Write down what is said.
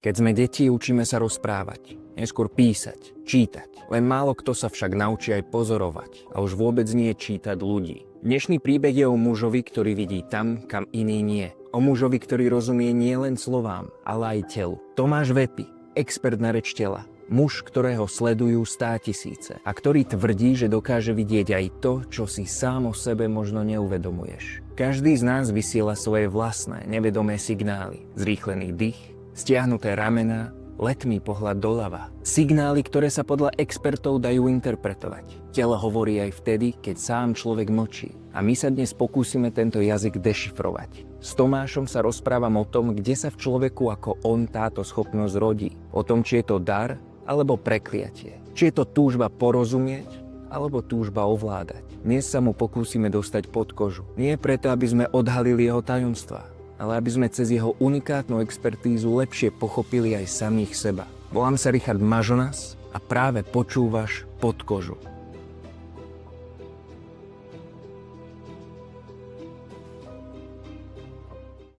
Keď sme deti, učíme sa rozprávať, neskôr písať, čítať. Len málo kto sa však naučí aj pozorovať a už vôbec nie čítať ľudí. Dnešný príbeh je o mužovi, ktorý vidí tam, kam iný nie. O mužovi, ktorý rozumie nielen slovám, ale aj telu. Tomáš Vepi, expert na reč tela. Muž, ktorého sledujú 100 000 a ktorý tvrdí, že dokáže vidieť aj to, čo si sám o sebe možno neuvedomuješ. Každý z nás vysiela svoje vlastné, nevedomé signály. Zrýchlený dých, stiahnuté ramená, letmý pohľad doľava. Signály, ktoré sa podľa expertov dajú interpretovať. Telo hovorí aj vtedy, keď sám človek mlčí. A my sa dnes pokúsime tento jazyk dešifrovať. S Tomášom sa rozprávam o tom, kde sa v človeku ako on táto schopnosť rodí. O tom, či je to dar, alebo prekliatie. Či je to túžba porozumieť, alebo túžba ovládať. Dnes sa mu pokúsime dostať pod kožu. Nie preto, aby sme odhalili jeho tajomstvá, ale aby sme cez jeho unikátnu expertízu lepšie pochopili aj samých seba. Volám sa Richard Mažonas a práve počúvaš Pod kožu.